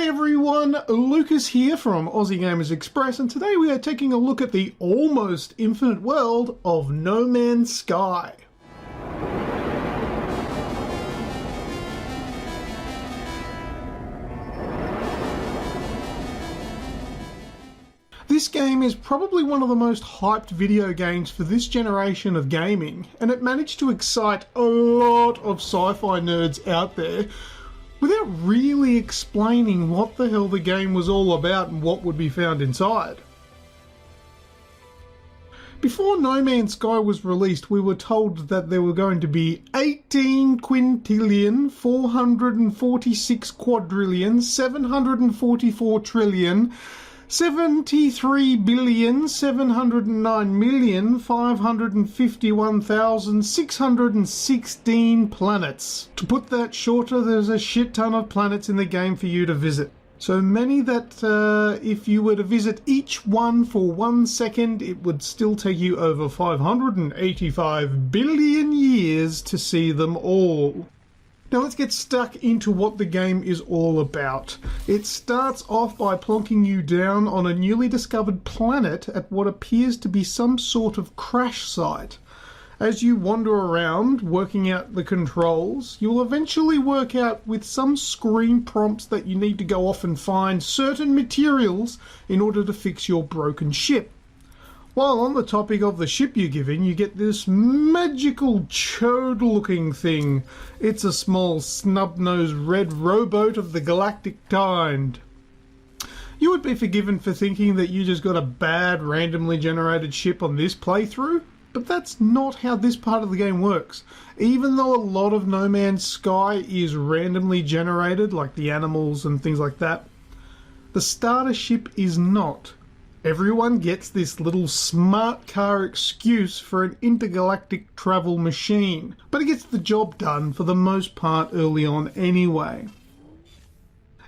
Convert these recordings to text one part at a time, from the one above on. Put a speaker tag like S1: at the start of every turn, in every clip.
S1: Hey everyone, Lucas here from Aussie Gamers Express, and today we are taking a look at the almost infinite world of No Man's Sky. This game is probably one of the most hyped video games for this generation of gaming, and it managed to excite a lot of sci-fi nerds out there without really explaining what the hell the game was all about and what would be found inside. Before No Man's Sky was released, we were told that there were going to be 18 quintillion, 446 quadrillion, 744 trillion, 73,709,551,616 planets. To put that shorter, there's a shit ton of planets in the game for you to visit. So many that if you were to visit each one for 1 second, it would still take you over 585 billion years to see them all. Now let's get stuck into what the game is all about. It starts off by plonking you down on a newly discovered planet at what appears to be some sort of crash site. As you wander around, working out the controls, you'll eventually work out with some screen prompts that you need to go off and find certain materials in order to fix your broken ship. While on the topic of the ship you're given, you get this magical chode-looking thing. It's a small snub-nosed red rowboat of the galactic kind. You would be forgiven for thinking that you just got a bad randomly generated ship on this playthrough, but that's not how this part of the game works. Even though a lot of No Man's Sky is randomly generated, like the animals and things like that, the starter ship is not. Everyone gets this little smart car excuse for an intergalactic travel machine, but it gets the job done for the most part early on anyway.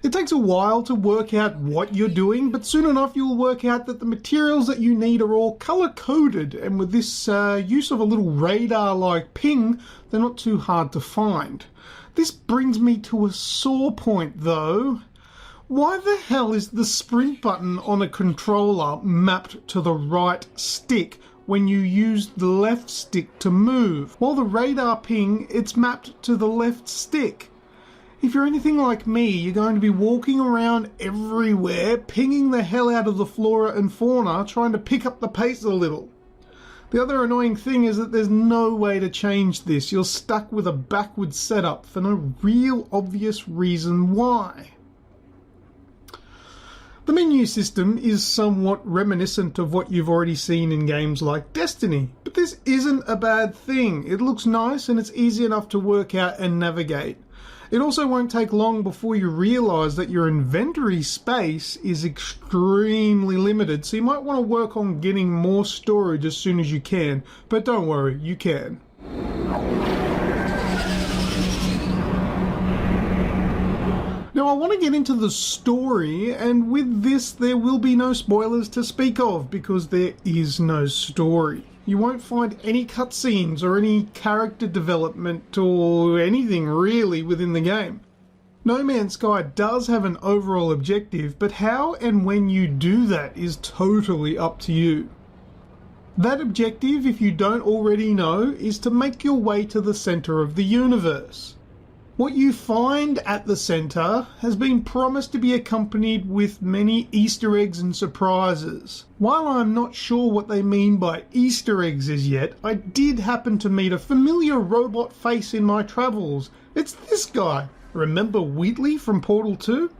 S1: It takes a while to work out what you're doing, but soon enough you'll work out that the materials that you need are all color-coded, and with this use of a little radar-like ping, they're not too hard to find. This brings me to a sore point though. Why the hell is the sprint button on a controller mapped to the right stick when you use the left stick to move? While the radar ping, it's mapped to the left stick. If you're anything like me, you're going to be walking around everywhere, pinging the hell out of the flora and fauna, trying to pick up the pace a little. The other annoying thing is that there's no way to change this. You're stuck with a backwards setup for no real obvious reason why. The menu system is somewhat reminiscent of what you've already seen in games like Destiny, but this isn't a bad thing. It looks nice and it's easy enough to work out and navigate. It also won't take long before you realise that your inventory space is extremely limited, so you might want to work on getting more storage as soon as you can, but don't worry, you can. Now I want to get into the story, and with this there will be no spoilers to speak of because there is no story. You won't find any cutscenes or any character development or anything really within the game. No Man's Sky does have an overall objective, but how and when you do that is totally up to you. That objective, if you don't already know, is to make your way to the centre of the universe. What you find at the centre has been promised to be accompanied with many Easter eggs and surprises. While I'm not sure what they mean by Easter eggs as yet, I did happen to meet a familiar robot face in my travels. It's this guy. Remember Wheatley from Portal 2?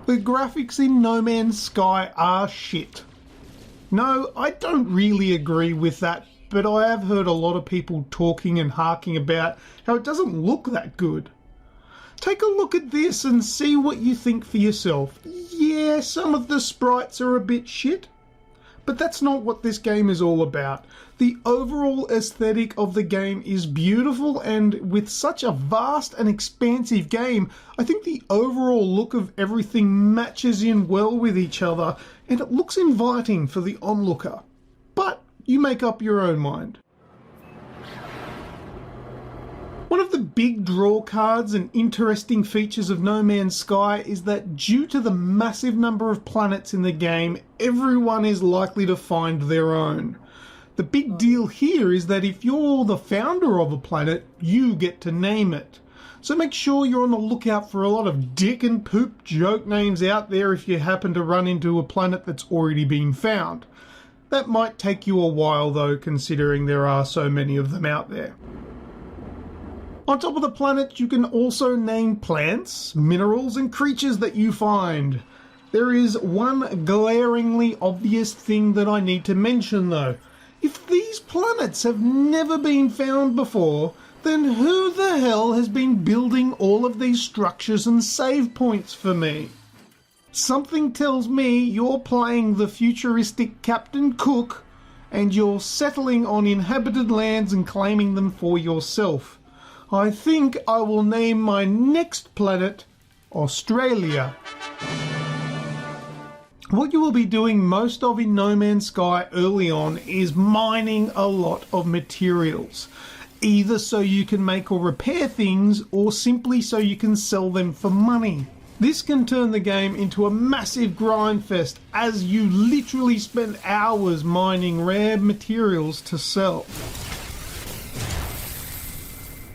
S1: The graphics in No Man's Sky are shit. No, I don't really agree with that, but I have heard a lot of people talking and harking about how it doesn't look that good. Take a look at this and see what you think for yourself. Yeah, some of the sprites are a bit shit, but that's not what this game is all about. The overall aesthetic of the game is beautiful, and with such a vast and expansive game, I think the overall look of everything matches in well with each other, and it looks inviting for the onlooker. But you make up your own mind. One of the big draw cards and interesting features of No Man's Sky is that due to the massive number of planets in the game, everyone is likely to find their own. The big deal here is that if you're the founder of a planet, you get to name it. So make sure you're on the lookout for a lot of dick and poop joke names out there if you happen to run into a planet that's already been found. That might take you a while though, considering there are so many of them out there. On top of the planet, you can also name plants, minerals, and creatures that you find. There is one glaringly obvious thing that I need to mention though. If these planets have never been found before, then who the hell has been building all of these structures and save points for me? Something tells me you're playing the futuristic Captain Cook and you're settling on inhabited lands and claiming them for yourself. I think I will name my next planet Australia. What you will be doing most of in No Man's Sky early on is mining a lot of materials, either so you can make or repair things or simply so you can sell them for money. This can turn the game into a massive grind fest as you literally spend hours mining rare materials to sell.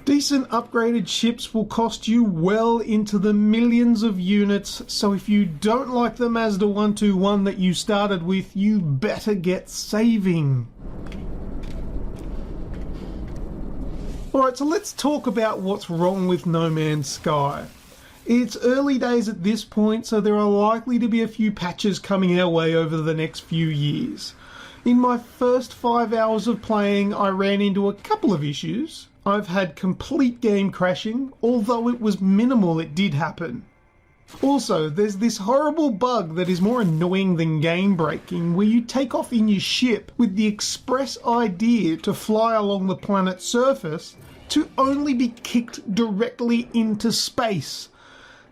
S1: Decent upgraded ships will cost you well into the millions of units, so if you don't like the Mazda 121 that you started with, you better get saving. Alright, so let's talk about what's wrong with No Man's Sky. It's early days at this point, so there are likely to be a few patches coming our way over the next few years. In my first 5 hours of playing, I ran into a couple of issues. I've had complete game crashing, although it was minimal, it did happen. Also, there's this horrible bug that is more annoying than game breaking, where you take off in your ship with the express idea to fly along the planet's surface to only be kicked directly into space.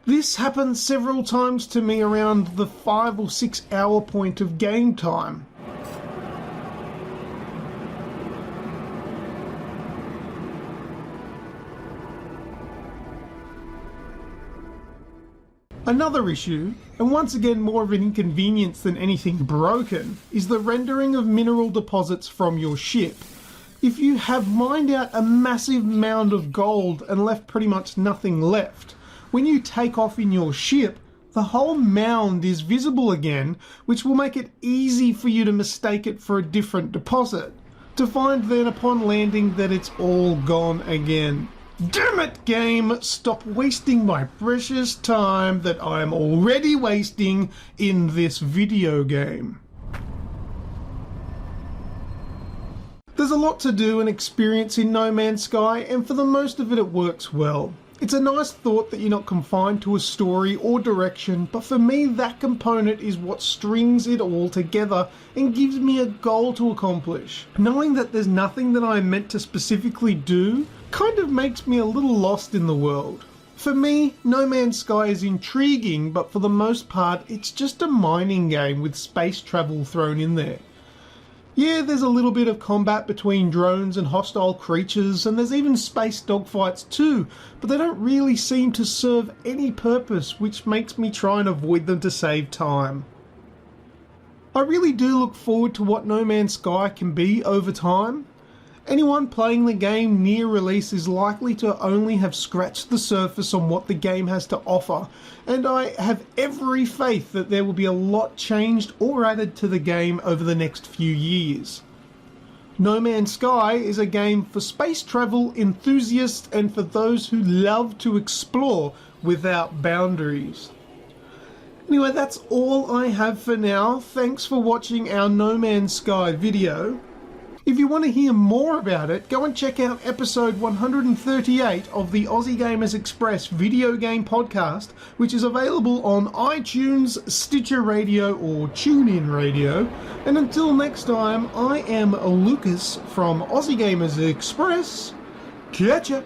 S1: This happened several times to me around the 5 or 6 hour point of game time. Another issue, and once again more of an inconvenience than anything broken, is the rendering of mineral deposits from your ship. If you have mined out a massive mound of gold and left pretty much nothing left, when you take off in your ship, the whole mound is visible again, which will make it easy for you to mistake it for a different deposit, to find then upon landing that it's all gone again. Damn it, game! Stop wasting my precious time that I am already wasting in this video game. There's a lot to do and experience in No Man's Sky, and for the most of it, it works well. It's a nice thought that you're not confined to a story or direction, but for me that component is what strings it all together and gives me a goal to accomplish. Knowing that there's nothing that I'm meant to specifically do kind of makes me a little lost in the world. For me, No Man's Sky is intriguing, but for the most part it's just a mining game with space travel thrown in there. Yeah, there's a little bit of combat between drones and hostile creatures, and there's even space dogfights too, but they don't really seem to serve any purpose, which makes me try and avoid them to save time. I really do look forward to what No Man's Sky can be over time. Anyone playing the game near release is likely to only have scratched the surface on what the game has to offer, and I have every faith that there will be a lot changed or added to the game over the next few years. No Man's Sky is a game for space travel enthusiasts and for those who love to explore without boundaries. Anyway, that's all I have for now. Thanks for watching our No Man's Sky video. If you want to hear more about it, go and check out episode 138 of the Aussie Gamers Express video game podcast, which is available on iTunes, Stitcher Radio or TuneIn Radio. And until next time, I am Lucas from Aussie Gamers Express. Catch ya!